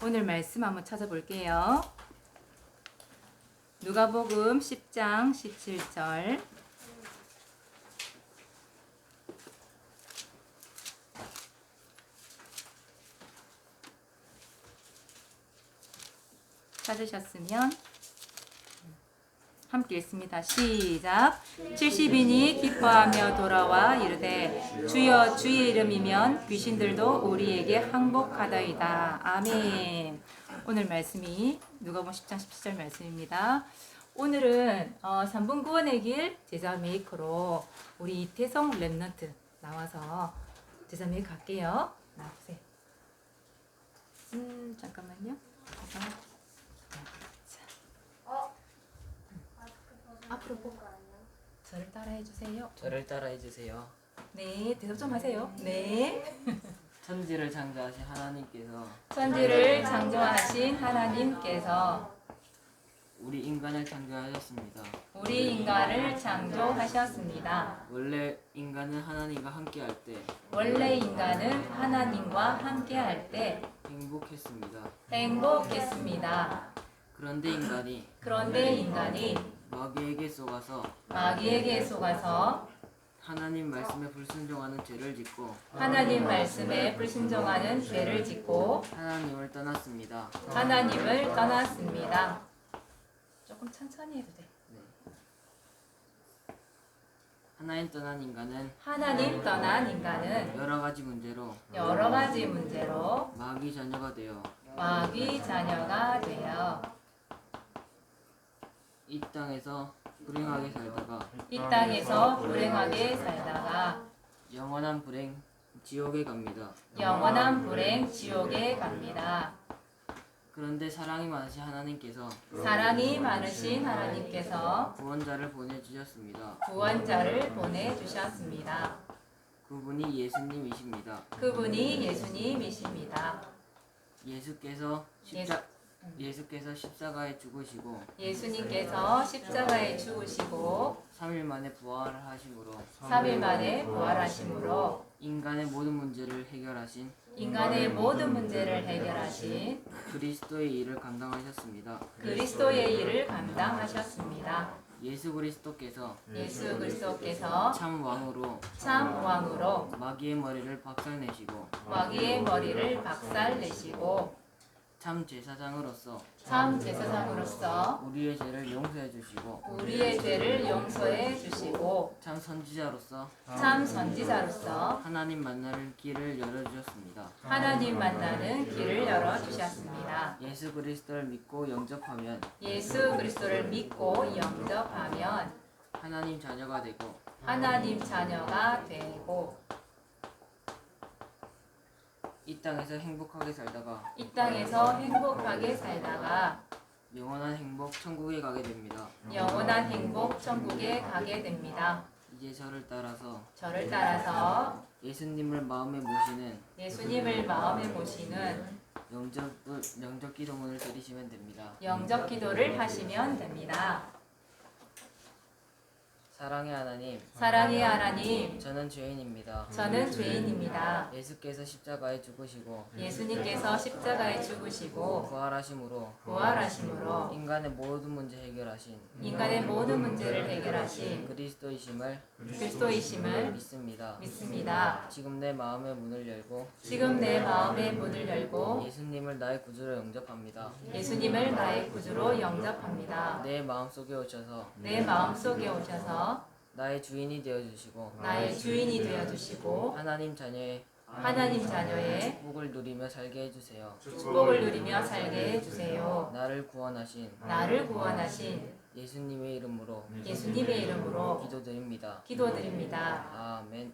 오늘 말씀 한번 찾아볼게요. 누가복음 10장 17절. 찾으셨으면 함께 읽습니다. 시작. 70인이 기뻐하며 돌아와 이르되 주여 주의 이름이면 귀신들도 우리에게 항복하더이다. 아멘. 오늘 말씀이 누가복음 10장 17절 말씀입니다. 오늘은 3분 구원의 길 제자 메이커로 우리 이태성 랩넌트 나와서 제자 메이커 할게요. 나오세요. 잠깐만요. 앞으로 보고 저를 따라해 주세요. 저를 따라해 주세요. 네, 대답 좀 하세요. 네. 천지를 창조하신 하나님께서 천지를 창조하신 하나님께서 우리 인간을 창조하셨습니다. 우리 인간을 창조하셨습니다. 원래 인간은 하나님과 함께할 때 원래 인간은 하나님과 함께할 때 행복했습니다. 행복했습니다. 그런데 인간이 마귀에게 속아서 하나님 말씀에 불순종하는 죄를 짓고 하나님 말씀에 불순종하는 죄를 짓고 하나님을 떠났습니다. 하나님을 떠났습니다. 조금 천천히 해도 돼. 하나님 떠난 인간은 여러 가지 문제로 마귀 자녀가 되어 이 땅에서 불행하게 살다가 영원한 불행 지옥에 갑니다. 그런데 사랑이 많으신 하나님께서 구원자를 보내주셨습니다. 그분이 예수님이십니다. 예수께서 십자가에 죽으시고 3일 만에 부활하심으로 인간의 모든 문제를 해결하신 그리스도의 일을 감당하셨습니다. 예수 그리스도께서 참 왕으로 마귀의 머리를 박살내시고 참 제사장으로서 우리의 죄를 용서해 주시고 참 선지자로서 하나님 만나는 길을 열어주셨습니다. 예수 그리스도를 믿고 영접하면 하나님 자녀가 되고 이 땅에서 행복하게 살다가 영원한 행복 천국에 가게 됩니다. 이제 저를 따라서 예수님을 마음에 모시는 영접 기도문을 드리시면 됩니다. 영접 기도를 하시면 됩니다. 사랑의 하나님, 저는 죄인입니다. 예수께서 십자가에 죽으시고 부활하심으로 인간의 모든 문제를 해결하신 그리스도이심을 믿습니다. 지금 내 마음의 문을 열고 예수님을 나의 구주로 영접합니다. 내 마음속에 오셔서 나의 주인이 되어주시고 하나님 자녀의 복을 누리며 살게 해주세요. 나를 구원하신 예수님의 이름으로 기도드립니다.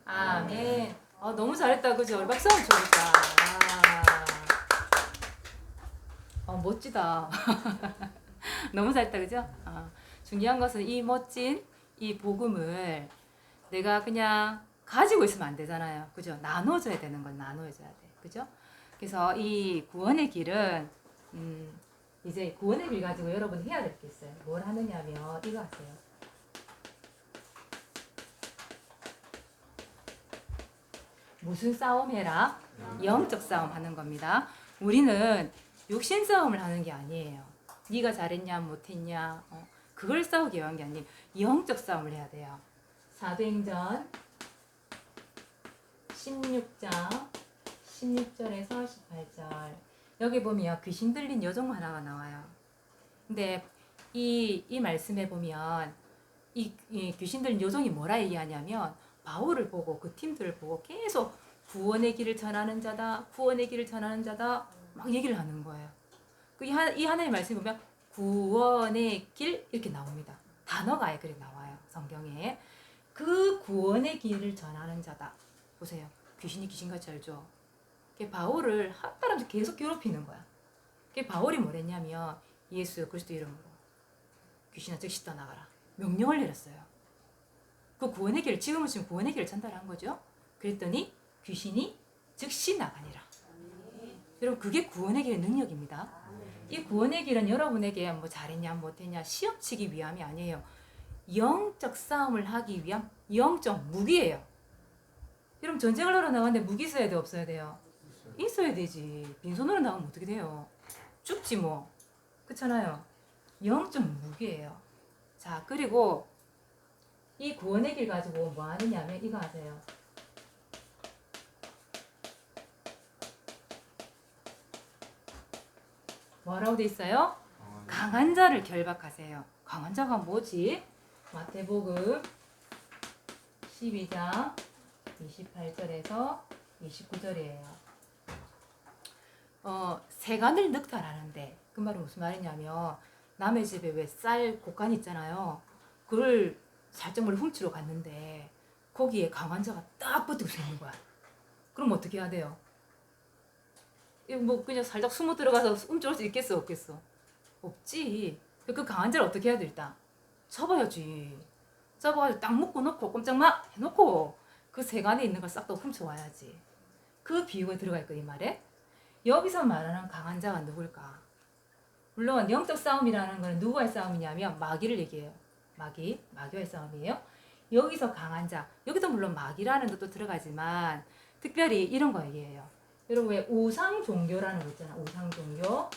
아멘. 너무 잘했다, 그죠? 박수 한번 쳐주자. 멋지다. 너무 잘했다, 그죠? 중요한 것은 이 멋진 이 복음을 내가 그냥 가지고 있으면 안 되잖아요. 그죠? 나눠줘야 되는 건 나눠줘야 돼. 그죠? 그래서 이 구원의 길은, 이제 구원의 길 가지고 여러분 해야 될 게 있어요. 뭘 하느냐면, 이거 하세요. 무슨 싸움 해라? 영적 싸움 하는 겁니다. 우리는 육신 싸움을 하는 게 아니에요. 네가 잘했냐 못했냐 그걸 싸우기 위한 게 아니에요. 영적 싸움을 해야 돼요. 사도행전 16장 16절에서 18절 여기 보면 귀신 들린 여종 하나가 나와요. 근데 이 말씀에 보면 이 귀신 들린 여종이 뭐라 얘기하냐면 바울을 보고 그 팀들을 보고 계속 구원의 길을 전하는 자다, 구원의 길을 전하는 자다 막 얘기를 하는 거예요. 이 하나의 말씀에 보면 구원의 길 이렇게 나옵니다. 단어가 아예 그렇게 나와요. 성경에. 그 구원의 길을 전하는 자다. 보세요. 귀신이 귀신같이 알죠. 바울을 한따라서 계속 괴롭히는 거야. 바울이 뭐랬냐면 예수 그리스도 이름으로 귀신아 즉시 떠나가라. 명령을 내렸어요. 그 구원의 길을 지금은 지금 구원의 길을 전달한 거죠. 그랬더니 귀신이 즉시 나가니라. 여러분 그게 구원의 길의 능력입니다. 이 구원의 길은 여러분에게 뭐 잘했냐 못했냐 시험 치기 위함이 아니에요. 영적 싸움을 하기 위한 영적 무기예요. 여러분 전쟁을 하러 나갔는데 무기 있어야 돼 없어야 돼요? 있어야 되지. 빈손으로 나가면 어떻게 돼요? 죽지 뭐. 그렇잖아요. 영적 무기예요. 자 그리고 이 구원의 길 가지고 뭐 하느냐면 이거 하세요. 뭐라고 돼 있어요? 강한 자를 결박하세요. 강한 자가 뭐지? 마태복음 12장 28절에서 29절이에요. 세간을 늑탈하는데 그 말은 무슨 말이냐면 남의 집에 왜 쌀 곡간 있잖아요. 그걸 살짝물 훔치러 갔는데 거기에 강한 자가 딱 붙들고 있는 거야. 그럼 어떻게 해야 돼요? 뭐 그냥 살짝 숨어 들어가서 훔쳐올 수 있겠어 없겠어? 없지. 그 강한 자를 어떻게 해야 돼? 일단 잡아야지. 잡아가지고 딱 묶어 놓고 꼼짝마 해놓고 그 세간에 있는 걸 싹 다 훔쳐와야지. 그 비유가 들어가 있거든 이 말에. 여기서 말하는 강한 자가 누굴까? 물론 영적 싸움이라는 건 누구와의 싸움이냐면 마귀를 얘기해요. 마귀와의 싸움이에요. 여기서 강한 자, 여기도 물론 마귀라는 것도 들어가지만 특별히 이런 거 얘기해요. 여러분 왜 우상 종교라는 거 있잖아. 우상 종교.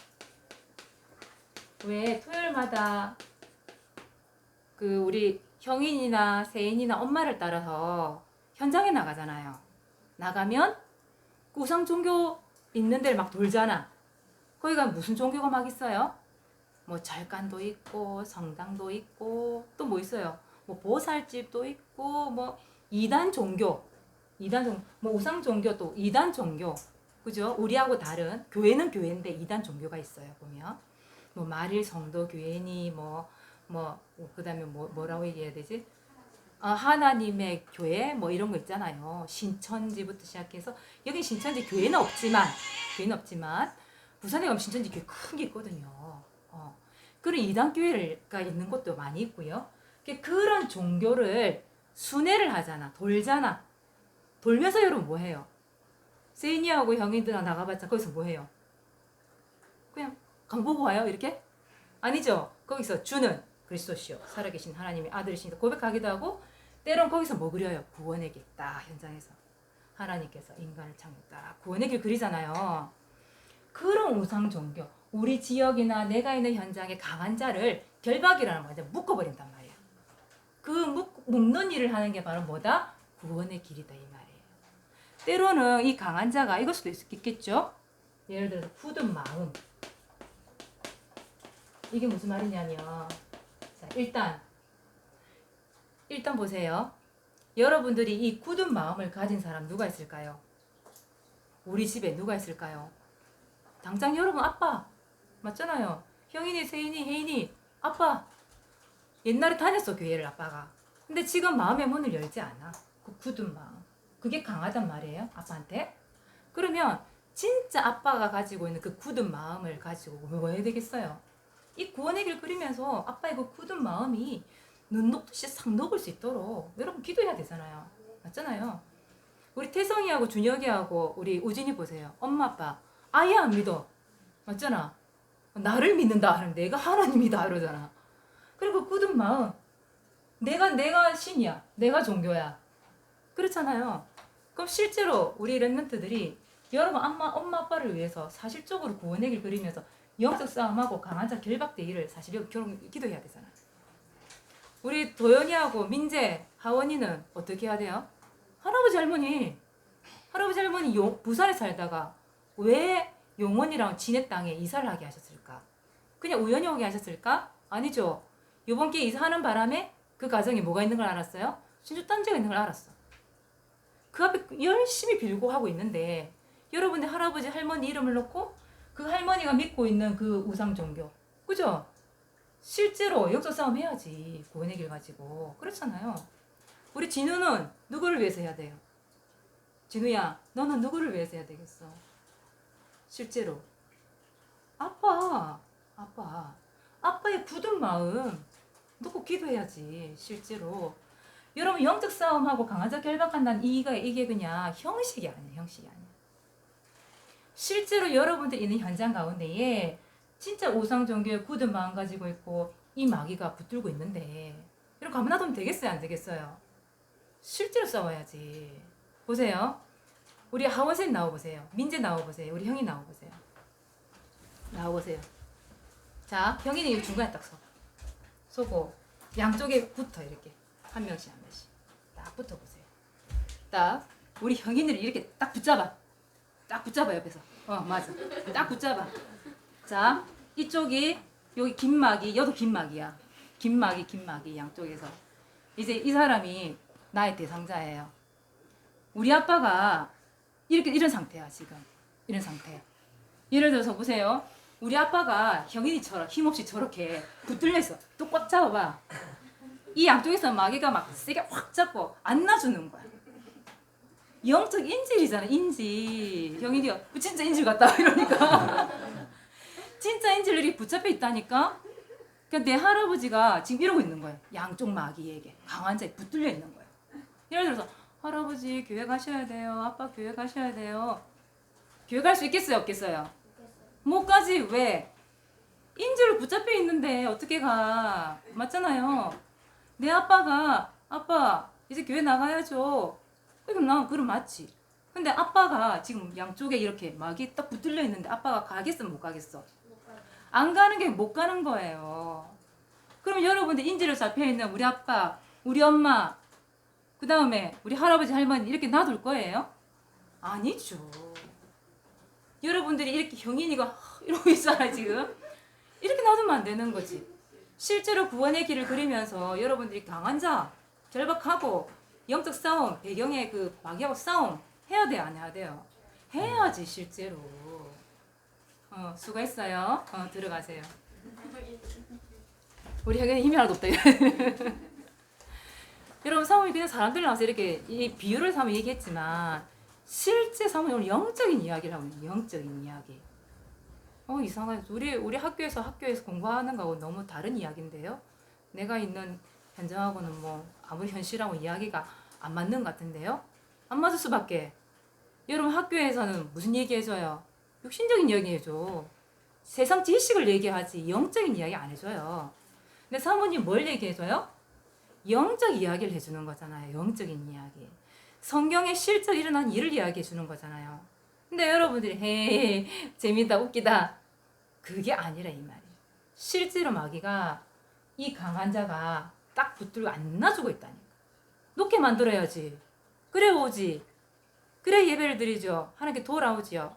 왜 토요일마다 그 우리 형인이나 세인이나 엄마를 따라서 현장에 나가잖아요. 나가면 그 우상 종교 있는 데를 막 돌잖아. 거기가 무슨 종교가 막 있어요? 뭐 절간도 있고 성당도 있고 또 뭐 있어요? 뭐 보살집도 있고 뭐 이단 종교, 뭐 우상 종교 또 이단 종교, 그죠? 우리하고 다른 교회는 교회인데 이단 종교가 있어요. 보면 뭐 말일 성도 교회니 뭐 그다음에 뭐라고 얘기해야 되지? 하나님의 교회 뭐 이런 거 있잖아요. 신천지부터 시작해서 여기 신천지 교회는 없지만 부산에 가면 신천지 교회 큰 게 있거든요. 그런 이단 교회가 있는 곳도 많이 있고요. 그런 종교를 순회를 하잖아. 돌잖아. 돌면서 여러분 뭐 해요? 세인이하고 형님들하고 나가봤자 거기서 뭐 해요? 그냥 강 보고 와요 이렇게? 아니죠. 거기서 주는 그리스도시요 살아계신 하나님의 아들이시니까 고백하기도 하고 때론 거기서 뭐 그려요? 구원의 길 딱 현장에서 하나님께서 인간을 창조했다 구원의 길 그리잖아요. 그런 우상 종교 우리 지역이나 내가 있는 현장에 강한 자를 결박이라는 거 이제 묶어버린단 말이야. 그 묶는 일을 하는 게 바로 뭐다? 구원의 길이다 이 말이에요. 때로는 이 강한 자가 이럴 수도 있겠죠. 예를 들어서 굳은 마음. 이게 무슨 말이냐면 자, 일단 보세요. 여러분들이 이 굳은 마음을 가진 사람 누가 있을까요? 우리 집에 누가 있을까요? 당장 여러분 아빠 맞잖아요. 형이니 세인이 혜인이 아빠 옛날에 다녔어 교회를 아빠가. 근데 지금 마음의 문을 열지 않아. 그 굳은 마음. 그게 강하단 말이에요 아빠한테. 그러면 진짜 아빠가 가지고 있는 그 굳은 마음을 가지고 뭐 해야 되겠어요? 이 구원의 길 그리면서 아빠의 그 굳은 마음이 눈 녹듯이 싹 녹을 수 있도록 여러분 기도해야 되잖아요. 맞잖아요. 우리 태성이하고 준혁이하고 우리 우진이 보세요. 엄마 아빠 아예 안 믿어. 맞잖아. 나를 믿는다 하면 내가 하나님이다 이러잖아. 그리고 굳은 마음 내가 신이야. 내가 종교야. 그렇잖아요. 그럼 실제로 우리 랩런트들이 여러분 엄마 아빠를 위해서 사실적으로 구원의 길 그리면서 영적 싸움하고 강한 자 결박되기를 사실 여기 결혼 기도해야 되잖아. 우리 도연이하고 민재, 하원이는 어떻게 해야 돼요? 할아버지 할머니 부산에 살다가 왜 용원이랑 진해 땅에 이사를 하게 하셨을까? 그냥 우연히 오게 하셨을까? 아니죠. 이번 기회에 이사하는 바람에 그 가정에 뭐가 있는 걸 알았어요? 진주단지가 있는 걸 알았어. 그 앞에 열심히 빌고 하고 있는데 여러분들 할아버지 할머니 이름을 놓고 그 할머니가 믿고 있는 그 우상 종교, 그죠? 실제로 영적 싸움 해야지. 구원의 길 가지고. 그렇잖아요. 우리 진우는 누구를 위해서 해야 돼요? 진우야, 너는 누구를 위해서 해야 되겠어? 실제로. 아빠의 굳은 마음 놓고 기도해야지. 실제로. 여러분 영적 싸움하고 강한 자 결박한다는 이게 그냥 형식이 아니야. 실제로 여러분들 있는 현장 가운데에 진짜 우상 종교에 굳은 마음 가지고 있고 이 마귀가 붙들고 있는데 이런 거 가만 놔두면 되겠어요? 안 되겠어요? 실제로 싸워야지. 보세요. 우리 하원생 나와보세요. 민재 나와보세요. 우리 형이 나와보세요. 나와보세요. 자, 형이는 중간에 딱 서고 양쪽에 붙어 이렇게 한 명씩 딱 붙어보세요. 딱 우리 형이를 이렇게 딱 붙잡아 옆에서. 맞아. 딱 붙잡아. 자, 이쪽이 여기 긴막이, 여도 긴막이야. 긴막이 양쪽에서. 이제 이 사람이 나의 대상자예요. 우리 아빠가 이런 상태야 지금. 이런 상태. 예를 들어서 보세요. 우리 아빠가 형인이처럼 힘없이 저렇게 붙들려 있어. 또 꽉 잡아봐. 이 양쪽에서 마귀가 막 세게 확 잡고 안 놔주는 거야. 영적 인질이잖아. 인질. 형인이가 진짜 인질 같다 이러니까. 진짜 인질들이 붙잡혀 있다니까. 그러니까 내 할아버지가 지금 이러고 있는 거예요. 양쪽 마귀에게 강한 자에 붙들려 있는 거예요. 예를 들어서 할아버지 교회 가셔야 돼요. 아빠 교회 가셔야 돼요. 교회 갈 수 있겠어요? 없겠어요? 못 가지. 왜? 인질로 붙잡혀 있는데 어떻게 가? 맞잖아요. 내 아빠가 아빠 이제 교회 나가야죠. 그럼 맞지. 근데 아빠가 지금 양쪽에 이렇게 마귀 딱 붙들려 있는데 아빠가 가겠어? 못 가겠어? 안 가는 게 못 가는 거예요. 그럼 여러분들 인질로 잡혀있는 우리 아빠, 우리 엄마, 그 다음에 우리 할아버지 할머니 이렇게 놔둘 거예요? 아니죠. 여러분들이 이렇게 형인이가 이러고 있잖아 지금. 이렇게 놔두면 안 되는 거지. 실제로 구원의 길을 그리면서 여러분들이 강한 자 결박하고 영적 싸움, 배경의 그 마귀하고 싸움 해야 돼요? 안 해야 돼요? 해야지 실제로. 수고했어요. 들어가세요. 우리 형은 힘이 하나도 없다. 여러분 사모님 그냥 사람들 나와서 이렇게 이 비유를 삼아 얘기했지만 실제 사모님 오늘 영적인 이야기를 하고 있는 영적인 이야기. 이상하네. 우리 학교에서 공부하는 거하고 너무 다른 이야기인데요. 내가 있는 현장하고는 뭐 아무리 현실하고 이야기가 안 맞는 것 같은데요. 안 맞을 수밖에. 여러분 학교에서는 무슨 얘기 해줘요? 육신적인 이야기 해줘. 세상 지식을 얘기하지 영적인 이야기 안 해줘요. 근데 사모님 뭘 얘기해줘요? 영적 이야기를 해주는 거잖아요. 영적인 이야기. 성경에 실제 일어난 일을 이야기해주는 거잖아요. 근데 여러분들이 헤이 재밌다 웃기다 그게 아니라 이 말이에요. 실제로 마귀가 이 강한 자가 딱 붙들고 안 놔주고 있다니까. 높게 만들어야지. 그래 오지. 그래 예배를 드리죠. 하나님께 돌아오지요.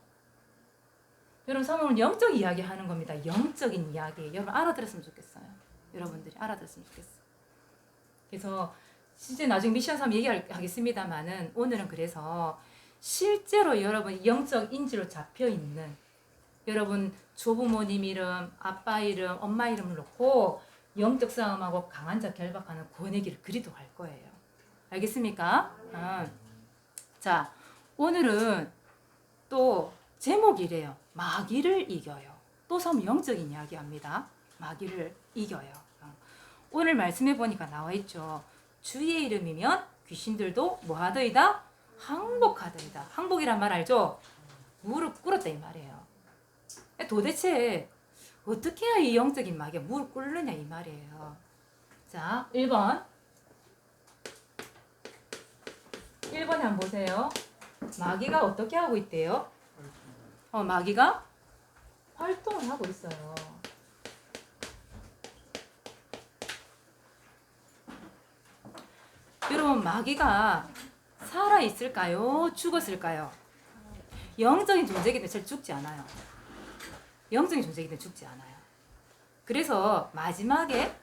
여러분 사모는 영적 이야기 하는 겁니다. 영적인 이야기. 여러분 알아들었으면 좋겠어요. 여러분들이 알아들었으면 좋겠어요. 그래서 진짜 나중에 미션 3 얘기하겠습니다만은 오늘은 그래서 실제로 여러분 영적 인지로 잡혀있는 여러분 조부모님 이름, 아빠 이름, 엄마 이름을 놓고 영적 싸움하고 강한 자 결박하는 구원의 길을 그리도록 할 거예요. 알겠습니까? 자, 오늘은 또 제목이래요. 마귀를 이겨요. 또 섬 영적인 이야기합니다. 마귀를 이겨요. 오늘 말씀해 보니까 나와 있죠. 주의 이름이면 귀신들도 뭐하더이다? 항복하더이다. 항복이란 말 알죠? 무릎 꿇었다 이 말이에요. 도대체 어떻게 해야 이 영적인 마귀가 무릎 꿇느냐 이 말이에요. 자, 1번에 한번 보세요. 마귀가 어떻게 하고 있대요? 마귀가 활동을 하고 있어요. 여러분, 마귀가 살아 있을까요? 죽었을까요? 영적인 존재이기 때문에 절 죽지 않아요. 영적인 존재이기 때문에 죽지 않아요. 그래서 마지막에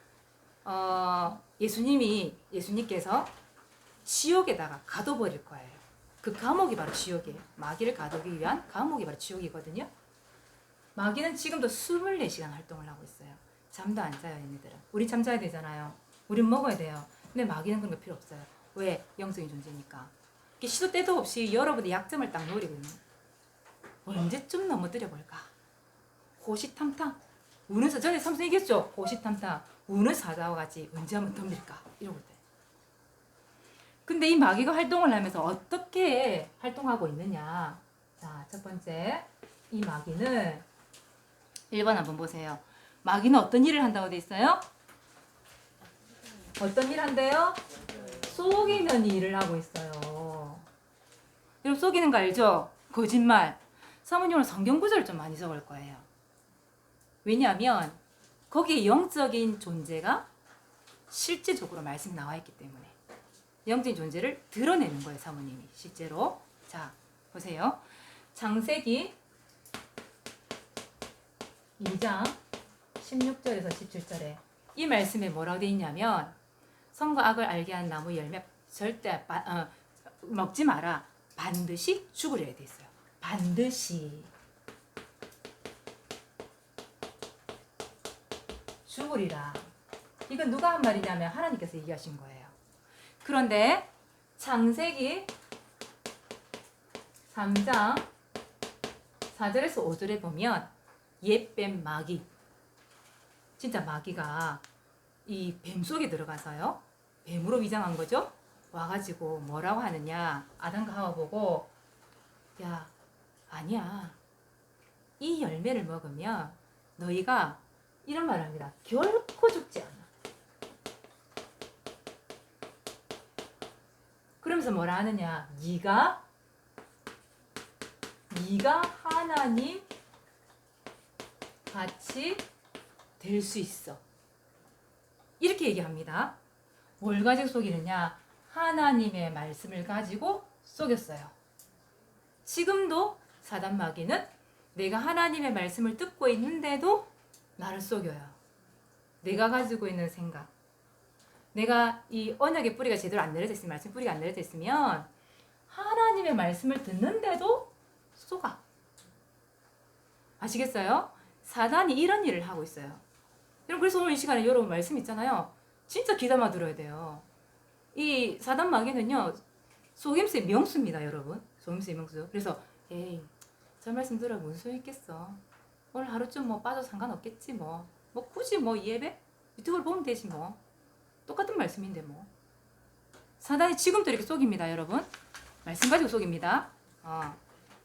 예수님께서 지옥에다가 가둬버릴 거예요. 그 감옥이 바로 지옥이에요. 마귀를 가두기 위한 감옥이 바로 지옥이거든요. 마귀는 지금도 24시간 활동을 하고 있어요. 잠도 안 자요, 얘네들은. 우리 잠자야 되잖아요. 우린 먹어야 돼요. 근데 마귀는 그런 거 필요 없어요. 왜? 영적인 존재니까. 시도 때도 없이 여러분의 약점을 딱 노리고 있는. 언제쯤 넘어뜨려볼까? 호시탐탐. 우는 전에 삼성 얘기했죠? 호시탐탐. 우는 사자와 같이 언제 한번 덤빌까? 이러고 있대. 근데 이 마귀가 활동을 하면서 어떻게 활동하고 있느냐? 자, 첫 번째. 이 마귀는 1번 한번 보세요. 마귀는 어떤 일을 한다고 돼 있어요? 어떤 일 한대요? 속이는 일을 하고 있어요. 여러분, 속이는 거 알죠? 거짓말. 사모님은 성경 구절을 좀 많이 적을 거예요. 왜냐하면 거기에 영적인 존재가 실제적으로 말씀이 나와 있기 때문에 영적인 존재를 드러내는 거예요, 사모님이 실제로. 자, 보세요. 창세기 2장 16절에서 17절에 이 말씀에 뭐라고 되어 있냐면 선과 악을 알게 한 나무 열매 절대 먹지 마라. 반드시 죽으리라 되어 있어요. 반드시 죽으리라. 이건 누가 한 말이냐면 하나님께서 얘기하신 거예요. 그런데 창세기 3장 4절에서 5절에 보면 옛뱀 마귀, 진짜 마귀가 이 뱀 속에 들어가서요, 뱀으로 위장한 거죠. 와가지고 뭐라고 하느냐, 아담과 하와 보고, 야, 아니야, 이 열매를 먹으면 너희가, 이런 말을 합니다, 결코 죽지 않아. 그러면서 뭐라 하느냐, 네가 하나님 같이 될 수 있어. 이렇게 얘기합니다. 뭘 가지고 속이느냐? 하나님의 말씀을 가지고 속였어요. 지금도 사단 마귀는 내가 하나님의 말씀을 듣고 있는데도 나를 속여요. 내가 가지고 있는 생각, 내가 이 언약의 뿌리가 제대로 안 내려져 있으면, 말씀 뿌리가 안 내려져 있으면 하나님의 말씀을 듣는데도 속아. 아시겠어요? 사단이 이런 일을 하고 있어요. 여러분, 그래서 오늘 이 시간에 여러분 말씀 있잖아요. 진짜 귀담아 들어야 돼요. 이 사단 마귀는요, 속임수의 명수입니다, 여러분. 속임수의 명수. 그래서 에이, 저 말씀 들어 무슨 소용 있겠어. 오늘 하루쯤 뭐 빠져도 상관없겠지 뭐. 뭐 굳이 뭐 예배? 유튜브를 보면 되지 뭐. 똑같은 말씀인데 뭐. 사단이 지금도 이렇게 속입니다, 여러분. 말씀 가지고 속입니다.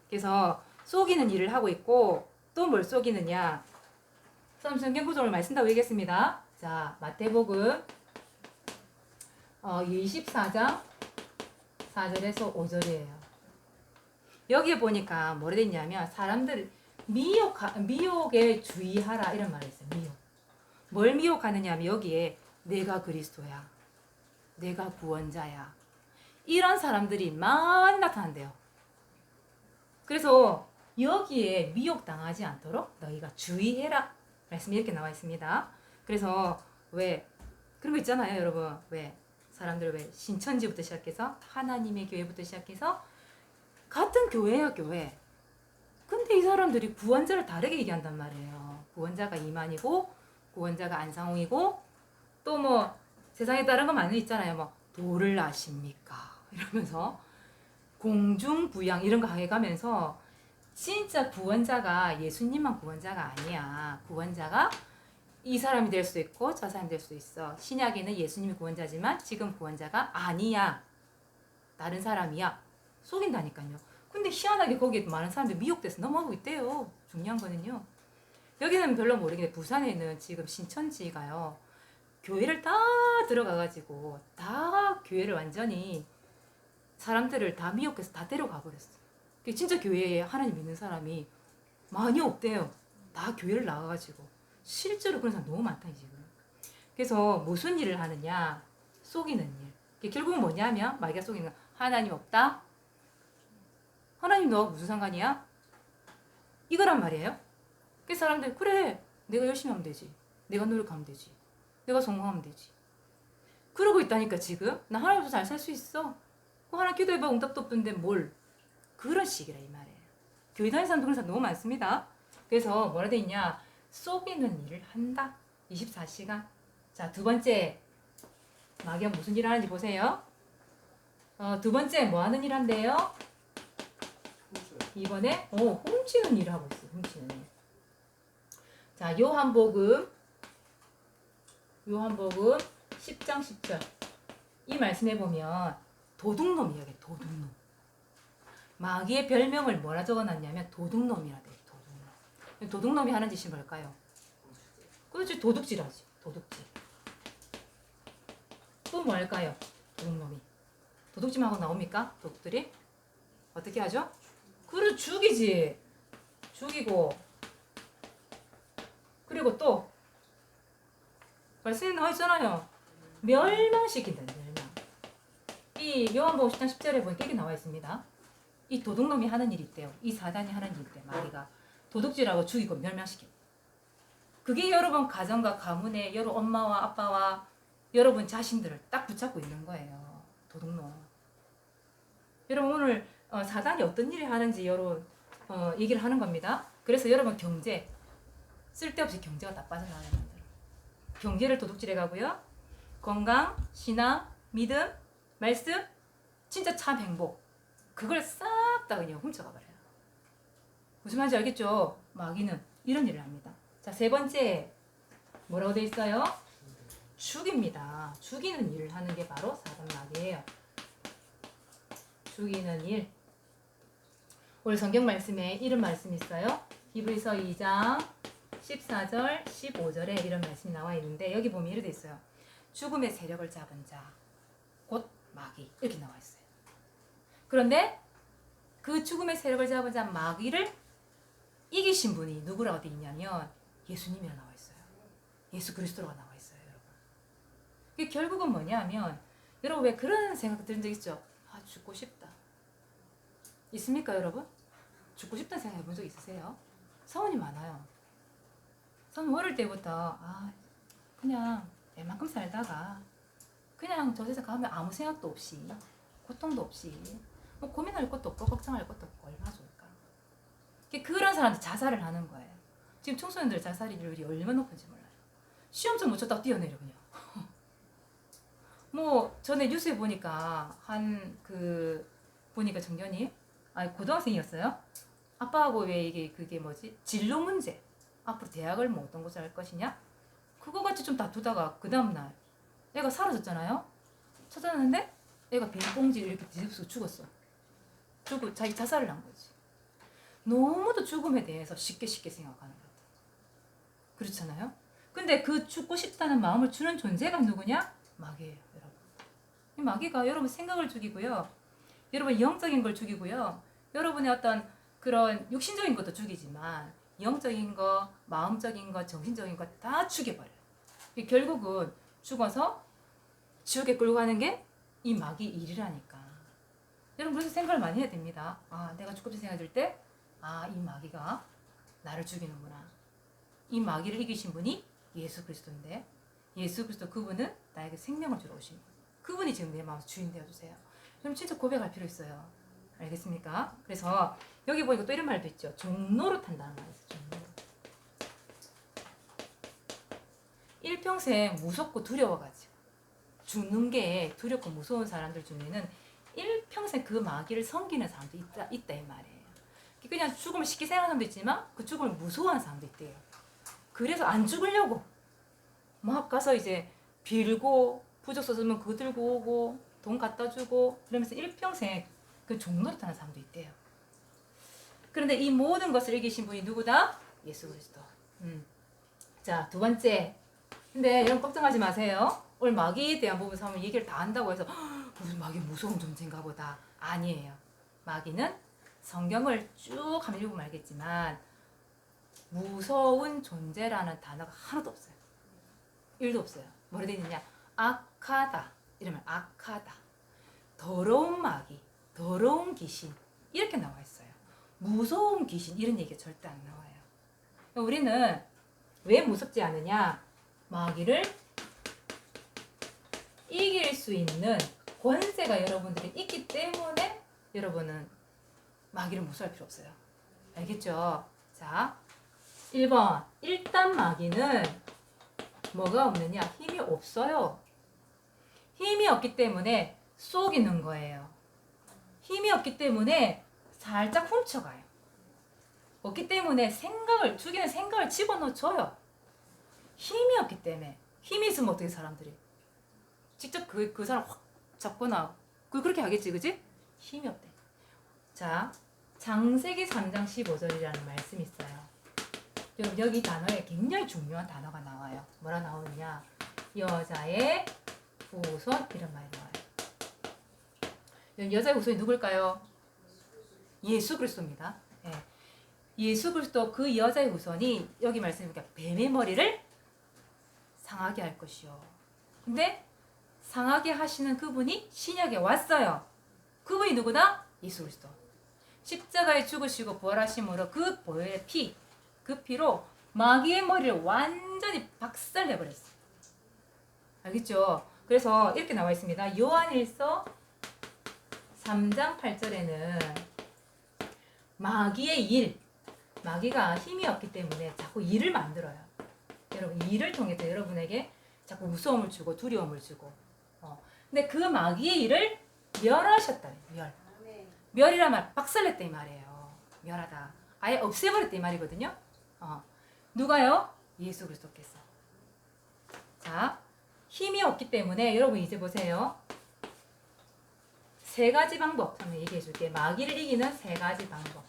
그래서 속이는 일을 하고 있고, 또 뭘 속이느냐. 성경 구절을 말씀다고 얘기했습니다. 자, 마태복음 24장 4절에서 5절이에요. 여기에 보니까 뭐라 됐냐면 사람들 미혹에 주의하라 이런 말이 있어요. 미혹. 뭘 미혹하느냐 하면 여기에 내가 그리스도야, 내가 구원자야, 이런 사람들이 많이 나타난대요. 그래서 여기에 미혹당하지 않도록 너희가 주의해라 말씀이 이렇게 나와 있습니다. 그래서 왜 그런 거 있잖아요, 여러분. 왜 사람들 왜 신천지부터 시작해서 하나님의 교회부터 시작해서 같은 교회야, 교회. 근데 이 사람들이 구원자를 다르게 얘기한단 말이에요. 구원자가 이만이고 구원자가 안상홍이고 또 뭐 세상에 다른 거 많이 있잖아요. 뭐 도를 아십니까? 이러면서 공중부양 이런 거 해가면서 진짜 구원자가 예수님만 구원자가 아니야. 구원자가 이 사람이 될 수 있고 저 사람이 될 수 있어. 신약에는 예수님이 구원자지만 지금 구원자가 아니야. 다른 사람이야. 속인다니까요. 근데 희한하게 거기에 많은 사람들이 미혹돼서 넘어가고 있대요. 중요한 거는요. 여기는 별로 모르겠는데 부산에는 지금 신천지가요. 교회를 다 들어가가지고 다 교회를 완전히 사람들을 다 미혹해서 다 데려가 버렸어. 진짜 교회에 하나님 믿는 사람이 많이 없대요. 다 교회를 나가가지고 실제로 그런 사람 너무 많다 지금. 그래서 무슨 일을 하느냐? 속이는 일. 이게 결국은 뭐냐면 마귀가 속이는 거. 하나님 없다. 하나님 너하고 무슨 상관이야? 이거란 말이에요. 그래서 사람들이 그래 내가 열심히 하면 되지. 내가 노력하면 되지. 내가 성공하면 되지. 그러고 있다니까 지금. 나 하나님 없어 잘 살 수 있어. 그 하나 기도해봐 응답도 없던데 뭘. 그런 식이라 이 말이에요. 교회 다니는 사람도 그런 사람 너무 많습니다. 그래서 뭐라 돼 있냐. 속이는 일을 한다. 24시간. 자, 두 번째. 마귀가 무슨 일을 하는지 보세요. 두 번째 뭐 하는 일 한대요? 이번에 훔치는 일을 하고 있어요. 훔치는 일. 자, 요한복음 10장 10절. 이 말씀에 보면 도둑놈 이야기예요. 도둑놈. 마귀의 별명을 뭐라 적어놨냐면 도둑놈이라 돼요. 도둑놈. 도둑놈이 하는 짓이 뭘까요? 그렇지, 도둑질하지. 도둑질. 또 뭐 할까요? 도둑놈이. 도둑질하고 나옵니까? 도둑들이? 어떻게 하죠? 그래, 죽이지. 죽이고. 그리고 또 말씀에 나와 있잖아요. 멸망시킨다. 멸망. 이 요한복음 10장 10절에 보니까 이게 나와 있습니다. 이 도둑놈이 하는 일이 있대요. 이 사단이 하는 일이 있대. 마귀가 도둑질하고 죽이고 멸망시킨다. 그게 여러분 가정과 가문에 여러분 엄마와 아빠와 여러분 자신들을 딱 붙잡고 있는 거예요. 도둑놈. 여러분 오늘 사단이 어떤 일을 하는지 여러분 얘기를 하는 겁니다. 그래서 여러분 경제 쓸데없이 경제가 다 빠져나가는 거예요. 경제를 도둑질해 가고요. 건강, 신앙, 믿음, 말씀, 진짜 참 행복. 그걸 싹 다 그냥 훔쳐가 버려요. 무슨 말인지 알겠죠? 마귀는 이런 일을 합니다. 자, 세 번째 뭐라고 돼 있어요? 죽입니다. 죽이는 일을 하는 게 바로 사단 마귀예요. 죽이는 일. 오늘 성경 말씀에 이런 말씀이 있어요. 히브리서 2장 14절, 15절에 이런 말씀이 나와 있는데 여기 보면 이렇게 돼 있어요. 죽음의 세력을 잡은 자, 곧 마귀 이렇게 나와 있어요. 그런데 그 죽음의 세력을 잡은 자 마귀를 이기신 분이 누구라고 돼 있냐면 예수님이라 나와 있어요. 예수 그리스도라고 나와 있어요, 여러분. 이게 결국은 뭐냐면 여러분 왜 그런 생각 들은 적 있죠? 아, 죽고 싶다. 있습니까, 여러분? 죽고 싶다는 생각 해본 적 있으세요? 사원이 많아요. 저는 어릴 때부터 그냥 애만큼 살다가 그냥 저 세상 가면 아무 생각도 없이 고통도 없이 뭐 고민할 것도 없고 걱정할 것도 없고 얼마나 좋을까. 그런 사람들 자살을 하는 거예요. 지금 청소년들 자살률이 얼마나 높은지 몰라요. 시험점 못 쳤다고 뛰어내려 그냥. 뭐 전에 뉴스에 보니까 보니까 청년이 고등학생이었어요. 아빠하고 왜 이게 그게 뭐지? 진로 문제. 앞으로 대학을 뭐 어떤 곳을 할 것이냐? 그거 같이 좀 다투다가 그 다음날 애가 사라졌잖아요. 찾아냈는데 애가 빈봉지를 이렇게 뒤집어서 죽었어. 죽고 자기 자살을 한 거지. 너무도 죽음에 대해서 쉽게 생각하는 것 같아요. 그렇잖아요. 근데 그 죽고 싶다는 마음을 주는 존재가 누구냐? 마귀예요, 여러분. 이 마귀가 여러분 생각을 죽이고요. 여러분 영적인 걸 죽이고요. 여러분의 어떤 그런 육신적인 것도 죽이지만 영적인 거, 마음적인 거, 정신적인 거 다 죽여버려요. 결국은 죽어서 지옥에 끌고 가는 게 이 마귀 일이라니까. 여러분 그래서 생각을 많이 해야 됩니다. 내가 죽고 싶은 생각이 들 때 이 마귀가 나를 죽이는구나. 이 마귀를 이기신 분이 예수 그리스도인데 예수 그리스도 그분은 나에게 생명을 주러 오신 분. 그분이 지금 내 마음에서 주인 되어주세요. 그럼 진짜 고백할 필요 있어요. 알겠습니까? 그래서 여기 보니까 또 이런 말도 있죠. 종노릇 한다는 말이 있어요. 종노릇. 일평생 무섭고 두려워가지고 죽는 게 두렵고 무서운 사람들 중에는 일평생 그 마귀를 섬기는 사람도 있다 이 말이에요. 그냥 죽음을 쉽게 생각하는 사람도 있지만 그 죽음을 무서워하는 사람도 있대요. 그래서 안 죽으려고 막 가서 이제 빌고 부적 써주면 그거 들고 오고 돈 갖다 주고 그러면서 일평생 그 종노릇하는 사람도 있대요. 그런데 이 모든 것을 이기신 분이 누구다? 예수 그리스도. 자, 두 번째. 근데 여러분 걱정하지 마세요. 오늘 마귀에 대한 부분 사면 얘기를 다 한다고 해서 무슨 마귀 무서운 존재인가 보다. 아니에요. 마귀는 성경을 쭉 한번 읽어보면 알겠지만 무서운 존재라는 단어가 하나도 없어요. 1도 없어요. 뭐라 되어 있느냐? 악하다. 이러면 악하다. 더러운 마귀, 더러운 귀신 이렇게 나와 있어요. 무서운 귀신 이런 얘기가 절대 안 나와요. 우리는 왜 무섭지 않느냐? 마귀를 이길 수 있는 권세가 여러분들이 있기 때문에 여러분은 마귀를 무서워할 필요 없어요. 알겠죠? 자, 1번. 일단 마귀는 뭐가 없느냐? 힘이 없어요. 힘이 없기 때문에 속이는 거예요. 힘이 없기 때문에 살짝 훔쳐가요. 없기 때문에 죽이는 생각을 집어넣어줘요. 힘이 없기 때문에. 힘이 있으면 어떻게 사람들이 직접 그 사람 확 잡거나 그렇게 하겠지, 그지? 힘이 없대. 자, 창세기 3장 15절이라는 말씀이 있어요. 여러분 여기 단어에 굉장히 중요한 단어가 나와요. 뭐라 나오느냐? 여자의 후손 이런 말이 나와요. 여자의 후손이 누굴까요? 예수 그리스도입니다. 예. 예수 그리스도 그 여자의 후손이 여기 말씀이니까 뱀의 머리를 상하게 할 것이요. 근데 상하게 하시는 그분이 신약에 왔어요. 그분이 누구다? 예수 그리스도. 십자가에 죽으시고 부활하심으로 그 보혈의 피, 그 피로 마귀의 머리를 완전히 박살내버렸어요. 알겠죠? 그래서 이렇게 나와 있습니다. 요한일서 3장 8절에는 마귀의 일, 마귀가 힘이 없기 때문에 자꾸 일을 만들어요. 여러분 일을 통해서 여러분에게 자꾸 무서움을 주고 두려움을 주고 근데 그 마귀의 일을 멸하셨다. 멸이란 말 박살냈다 이 말이에요. 멸하다. 아예 없애버렸다 이 말이거든요. 누가요? 예수 그리스도께서. 자, 힘이 없기 때문에 여러분 이제 보세요. 세 가지 방법 한번 얘기해 줄게요. 마귀를 이기는 세 가지 방법.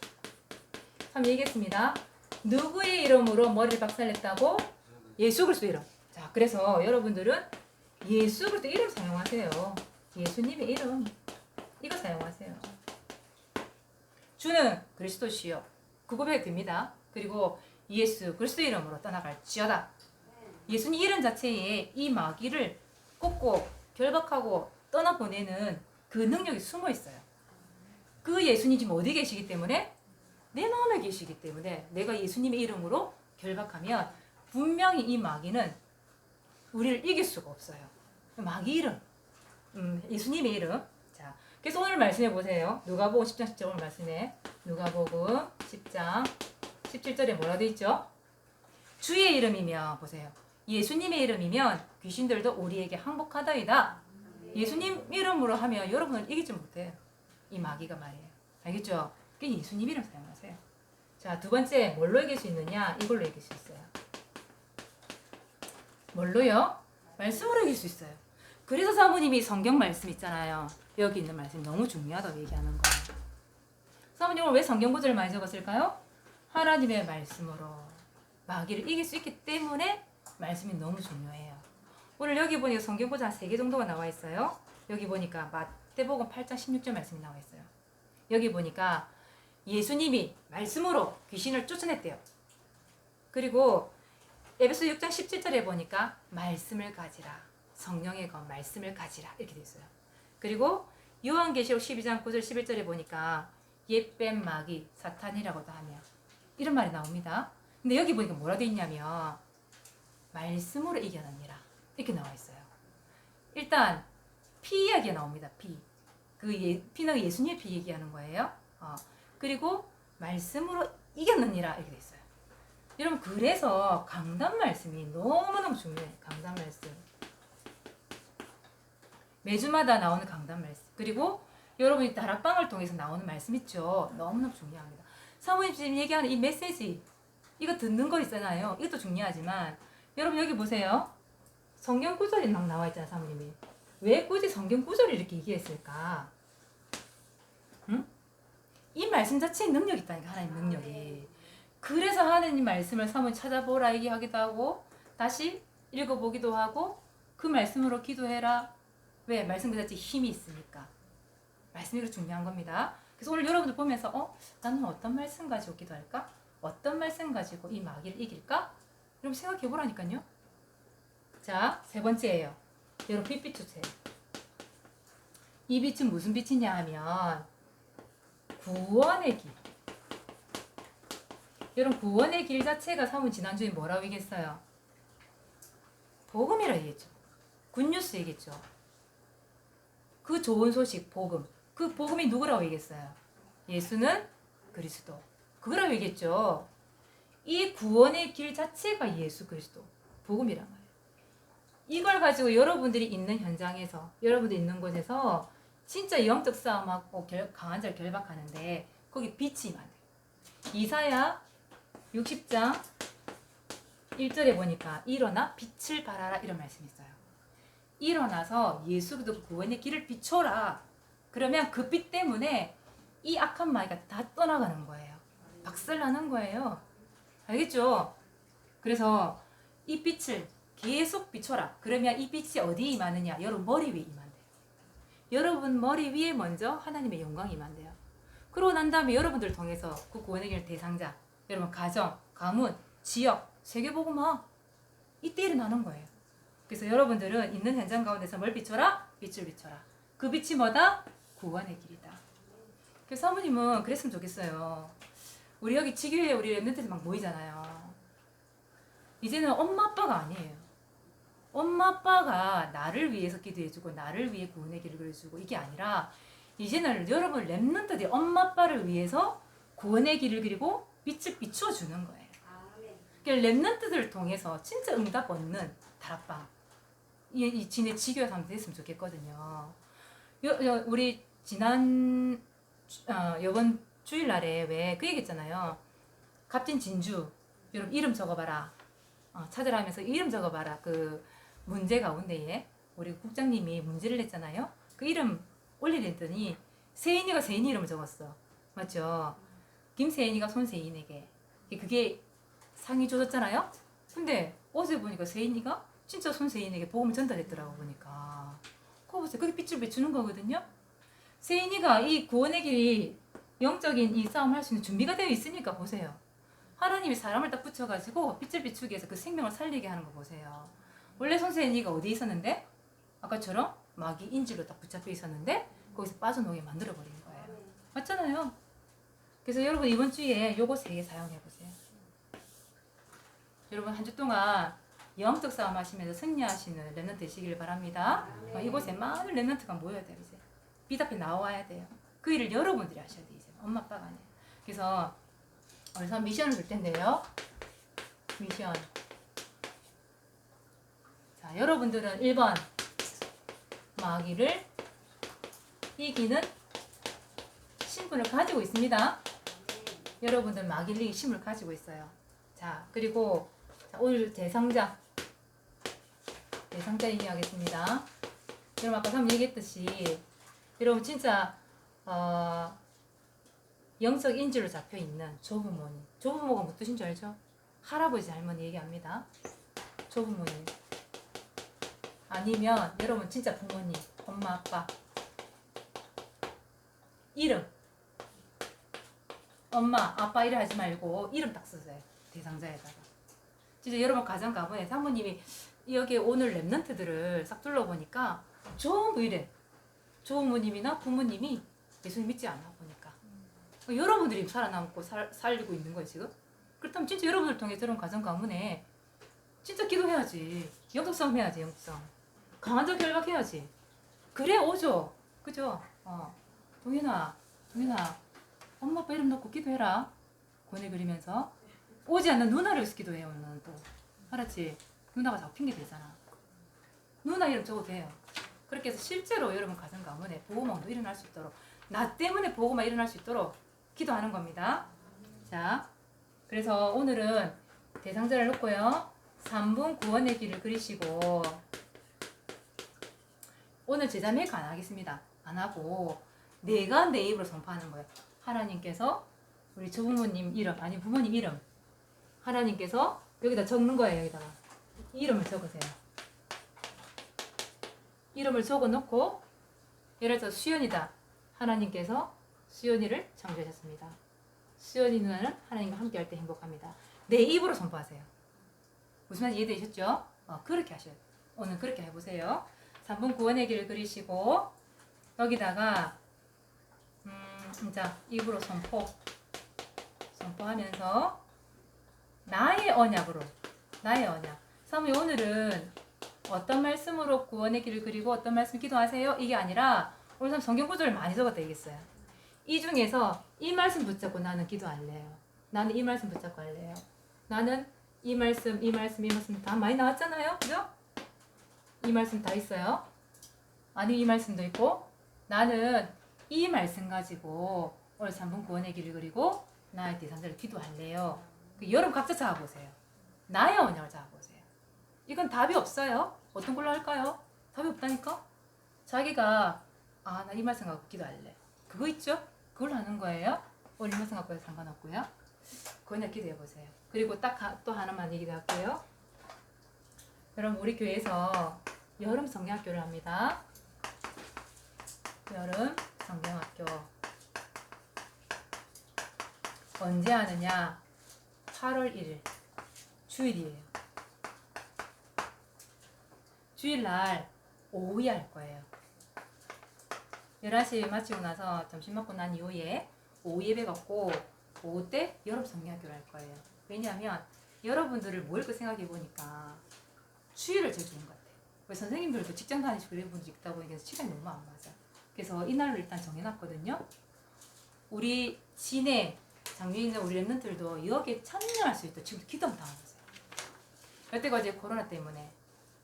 한번 얘기했습니다. 누구의 이름으로 머리를 박살냈다고? 예수 그리스도 이름. 자, 그래서 여러분들은 예수 그리스도 이름 사용하세요. 예수님의 이름. 이거 사용하세요. 주는 그리스도시요. 그 고백 됩니다. 그리고 예수 그리스도 이름으로 떠나갈지어다. 예수님 이름 자체에 이 마귀를 꽂고 결박하고 떠나보내는 그 능력이 숨어 있어요. 그 예수님 지금 어디 계시기 때문에? 내 마음에 계시기 때문에 내가 예수님의 이름으로 결박하면 분명히 이 마귀는 우리를 이길 수가 없어요. 마귀 이름, 예수님의 이름. 자, 그래서 오늘 말씀해 보세요. 누가복음 10장 10절 오늘 말씀에 누가복음 10장 17절에 뭐라 돼 있죠? 주의 이름이면 보세요. 예수님의 이름이면 귀신들도 우리에게 항복하다이다. 예수님 이름으로 하면 여러분을 이기지 못해요. 이 마귀가 말이에요. 알겠죠? 그게 예수님 이름 사용하세요. 자, 두 번째 뭘로 이길 수 있느냐? 이걸로 이길 수 있어요. 뭘로요? 말씀으로 이길 수 있어요. 그래서 사모님이 성경 말씀 있잖아요. 여기 있는 말씀 너무 중요하다고 얘기하는 거예요. 사모님 오늘 왜 성경 구절을 많이 적었을까요? 하나님의 말씀으로 마귀를 이길 수 있기 때문에 말씀이 너무 중요해요. 오늘 여기 보니까 성경 구절 한 3개 정도가 나와 있어요. 여기 보니까 마태복음 8장 16절 말씀이 나와 있어요. 여기 보니까 예수님이 말씀으로 귀신을 쫓아냈대요. 그리고 에베소 6장 17절에 보니까 말씀을 가지라. 성령의 것 말씀을 가지라. 이렇게 돼 있어요. 그리고 요한계시록 12장 9절 11절에 보니까 옛뱀 마귀 사탄이라고도 하며 이런 말이 나옵니다. 근데 여기 보니까 뭐라 돼 있냐면 말씀으로 이겨냅니다. 이렇게 나와 있어요. 일단 피 이야기가 나옵니다. 피. 피는 예수님의 피 얘기하는 거예요. 그리고 말씀으로 이겨냅니다. 이렇게 돼 있어요. 여러분 그래서 강단 말씀이 너무너무 중요해요. 강단 말씀. 매주마다 나오는 강단 말씀. 그리고 여러분이 다락방을 통해서 나오는 말씀 있죠. 너무너무 중요합니다. 사모님 지금 얘기하는 이 메시지 이거 듣는 거 있잖아요. 이것도 중요하지만 여러분 여기 보세요. 성경 구절이 막 나와 있잖아요. 사모님이. 왜 굳이 성경 구절을 이렇게 얘기했을까? 응? 이 말씀 자체에 능력이 있다니까. 하나님 능력이. 그래서 하나님 말씀을 사모님 찾아보라 얘기하기도 하고 다시 읽어보기도 하고 그 말씀으로 기도해라. 왜? 말씀 그 자체에 힘이 있으니까. 말씀이 중요한 겁니다. 그래서 오늘 여러분들 보면서 나는 어떤 말씀 가지고 기도할까? 어떤 말씀 가지고 이 마귀를 이길까? 여러분 생각해 보라니까요. 자, 세 번째예요. 여러분 빛 비추세요. 이 빛은 무슨 빛이냐 하면 구원의 길. 여러분 구원의 길 자체가 사문 지난주에 뭐라고 얘기했어요? 복음이라 얘기했죠. 굿뉴스 얘기했죠. 그 좋은 소식 복음. 그 복음이 누구라고 얘기했어요? 예수는 그리스도. 그거라고 얘기했죠. 이 구원의 길 자체가 예수 그리스도 복음이란 말이에요. 이걸 가지고 여러분들이 있는 현장에서 여러분들이 있는 곳에서 진짜 영적 싸움하고 강한 자를 결박하는데 거기 빛이 임한대요. 이사야 60장 1절에 보니까 일어나 빛을 발하라 이런 말씀이 있어요. 일어나서 예수 그리스도 구원의 길을 비춰라. 그러면 그 빛 때문에 이 악한 마귀가 다 떠나가는 거예요. 박살나는 거예요. 알겠죠? 그래서 이 빛을 계속 비춰라. 그러면 이 빛이 어디에 임하느냐? 여러분 머리 위에 임한대요. 여러분 머리 위에 먼저 하나님의 영광이 임한대요. 그러고 난 다음에 여러분들을 통해서 그 구원의 길 대상자, 여러분 가정, 가문, 지역, 세계복음화 이때 일어나는 거예요. 그래서 여러분들은 있는 현장 가운데서 뭘 비춰라? 빛을 비춰라. 그 빛이 뭐다? 구원의 길이다. 그래서 사모님은 그랬으면 좋겠어요. 우리 여기 지교회 우리 랩런트들 막 모이잖아요. 이제는 엄마 아빠가 아니에요. 엄마 아빠가 나를 위해서 기도해주고 나를 위해 구원의 길을 그려주고 이게 아니라 이제는 여러분 랩런트들이 엄마 아빠를 위해서 구원의 길을 그리고 빛을 비추어 주는 거예요. 그러니까 랩런트들을 통해서 진짜 응답 얻는 다락방 이 진의 지교회에서 한번 됐으면 좋겠거든요. 우리 지난 이번 주일날에 왜 그 얘기했잖아요. 갑진 진주 여러분 이름 적어봐라. 찾으라 하면서 이름 적어봐라. 그 문제 가운데에 우리 국장님이 문제를 냈잖아요. 그 이름 올리랬더니 세인이가 세인 이름을 적었어. 맞죠? 김세인이가 손세인에게 그게 상이 줘졌잖아요. 근데 어제 보니까 세인이가 진짜 손세인에게 복음을 전달했더라고 보니까. 그거 보세요. 그게 빛을 비추는 거거든요. 세인이가 이 구원의 길이 영적인 이 싸움을 할 수 있는 준비가 되어 있으니까 보세요. 하나님이 사람을 딱 붙여가지고 빛을 비추기 위해서 그 생명을 살리게 하는 거 보세요. 원래 손세인이가 어디 있었는데? 아까처럼 마귀 인질로 딱 붙잡혀 있었는데 거기서 빠져나오게 만들어버린 거예요. 맞잖아요. 그래서 여러분 이번 주에 요거 3개 사용해보세요. 여러분 한 주 동안 영적 싸움 하시면서 승리하시는 랩런트 되시길 바랍니다. 이곳에 많은 랩런트가 모여야 돼요. 이제 빛 앞에 나와야 돼요. 그 일을 여러분들이 하셔야 돼요. 이제 엄마 아빠가 아니에요. 그래서 우선 미션을 줄 텐데요. 미션. 자, 여러분들은 1번 마귀를 이기는 신분을 가지고 있습니다. 여러분들 마귀를 이기는 신분을 가지고 있어요. 자, 그리고 오늘 대상자 얘기하겠습니다. 여러분 아까 한번 얘기했듯이 여러분 진짜 영적 인질로 잡혀있는 조부모님. 조부모가 무슨 뜻인 줄 알죠? 할아버지 할머니 얘기합니다. 조부모님 아니면 여러분 진짜 부모님 엄마 아빠 이름 엄마 아빠 이래 하지 말고 이름 딱 쓰세요. 대상자에다가 진짜 여러분 가정 가문에 사모님이 여기 오늘 랩런트들을 싹 둘러보니까 전부 이래 조부모님이나 부모님이 예수님 믿지 않아 보니까 여러분들이 살아남고 살리고 있는 거예요 지금. 그렇다면 진짜 여러분을 통해 저런 가정 가문에 진짜 기도해야지. 영적 싸움 해야지. 영적 싸움 강한 자 결박해야지. 그래 오죠. 그죠? 동현아 엄마 아빠 이름 넣고 기도해라. 권해 그리면서 오지 않는 누나를 위해서 기도해요. 오늘은 또 알았지? 누나가 잡힌 게 되잖아. 누나 이름 적어도 돼요. 그렇게 해서 실제로 여러분 가정 가문에 보호망도 일어날 수 있도록 나 때문에 보호망 일어날 수 있도록 기도하는 겁니다. 자, 그래서 오늘은 대상자를 놓고요. 3분 구원의 길을 그리시고 오늘 제자 메이크 안 하겠습니다. 안 하고 내가 내 입으로 선포하는 거예요. 하나님께서 우리 조부모님 이름 아니 부모님 이름 하나님께서 여기다 적는 거예요. 여기다가 이름을 적으세요. 이름을 적어 놓고 예를 들어 수연이다. 하나님께서 수연이를 창조하셨습니다. 수연이 누나는 하나님과 함께할 때 행복합니다. 내 입으로 선포하세요. 무슨 말인지 이해되셨죠? 그렇게 하셔야 돼요. 오늘 그렇게 해보세요. 3분 구원의 길을 그리시고 여기다가 진짜 입으로 선포하면서 나의 언약으로 나의 언약. 사모님 오늘은 어떤 말씀으로 구원의 길을 그리고 어떤 말씀 기도하세요? 이게 아니라 오늘 참 성경 구절을 많이 적었다 얘기했어요. 이 중에서 이 말씀 붙잡고 나는 기도할래요. 나는 이 말씀 붙잡고 할래요. 나는 이 말씀 다 많이 나왔잖아요. 그죠? 이 말씀 다 있어요. 아니 이 말씀도 있고 나는 이 말씀 가지고 오늘 3분 구원의 길을 그리고 나의 제3자를 기도할래요. 여러분 각자 잡아보세요. 나의 언약을 잡아보세요. 이건 답이 없어요. 어떤 걸로 할까요? 답이 없다니까? 자기가 나 이 말씀 갖고 기도할래. 그거 있죠? 그걸 하는 거예요. 오늘 이 말씀 갖고 해도 상관없고요. 그냥 기도해보세요. 그리고 딱 또 하나만 얘기할게요. 여러분 우리 교회에서 여름 성경학교를 합니다. 여름 성경학교 언제 하느냐? 8월 1일 주일이에요. 주일날 오후에 할 거예요. 11시 마치고 나서 점심 먹고 난 이후에 오후 예배 갖고 오후 때 여름 성경학교를 할 거예요. 왜냐하면 여러분들을 모일거 생각해 보니까 주일을 제일 좋은 것 같아요. 그래서 선생님들도 직장 다니시고 이런 분들 있다 보니까 시간이 너무 안 맞아. 그래서 이날로 일단 정해놨거든요. 우리 진해 장류에 있는 우리 랩런트들도 여기에 참여할 수 있도록 지금 기도 한번 당하세요. 여태가 어제 코로나 때문에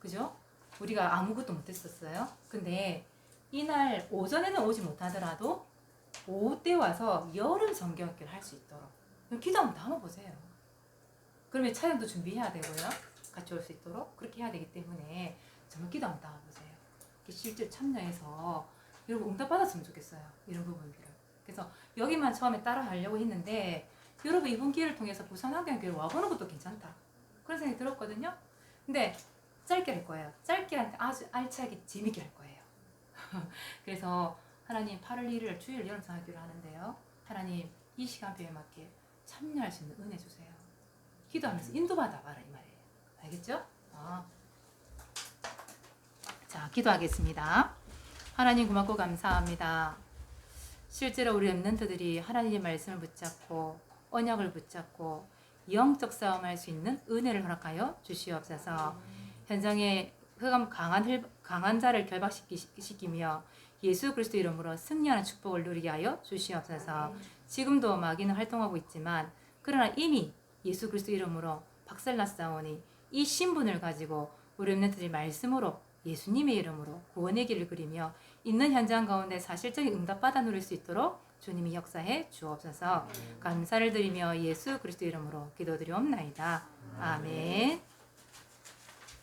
그죠? 우리가 아무것도 못했었어요. 근데 이날 오전에는 오지 못하더라도 오후 때 와서 여름 성경학교를 할 수 있도록 기도 한번 담아보세요. 그러면 촬영도 준비해야 되고요. 같이 올 수 있도록 그렇게 해야 되기 때문에 정말 기도 한번 담아보세요. 실제로 참여해서 여러분 응답 받았으면 좋겠어요. 이런 부분들을. 그래서 여기만 처음에 따라 하려고 했는데 여러분 이번 기회를 통해서 부산 한경교회 와보는 것도 괜찮다. 그런 생각이 들었거든요. 근데 짧게 할 거예요. 짧게 할 때 아주 알차게 재밌게 할 거예요. 그래서 하나님 8월 1일 주일 여름 성학교를 하는데요. 하나님 이 시간표에 맞게 참여할 수 있는 은혜 주세요. 기도하면서 인도받아 봐라 이 말이에요. 알겠죠? 자, 기도하겠습니다. 하나님 고맙고 감사합니다. 실제로 우리 랩런트들이 하나님의 말씀을 붙잡고 언약을 붙잡고 영적 싸움할 수 있는 은혜를 허락하여 주시옵소서. 현장에 흑암 강한 자를 결박시키며 예수 그리스도 이름으로 승리하는 축복을 누리게 하여 주시옵소서. 지금도 마귀는 활동하고 있지만 그러나 이미 예수 그리스도 이름으로 박살났사오니 이 신분을 가지고 우리 랩런트들이 말씀으로 예수님의 이름으로 구원의 길을 그리며 있는 현장 가운데 사실적인 응답받아 누릴 수 있도록 주님이 역사해 주옵소서. 감사를 드리며 예수 그리스도 이름으로 기도드리옵나이다. 아멘.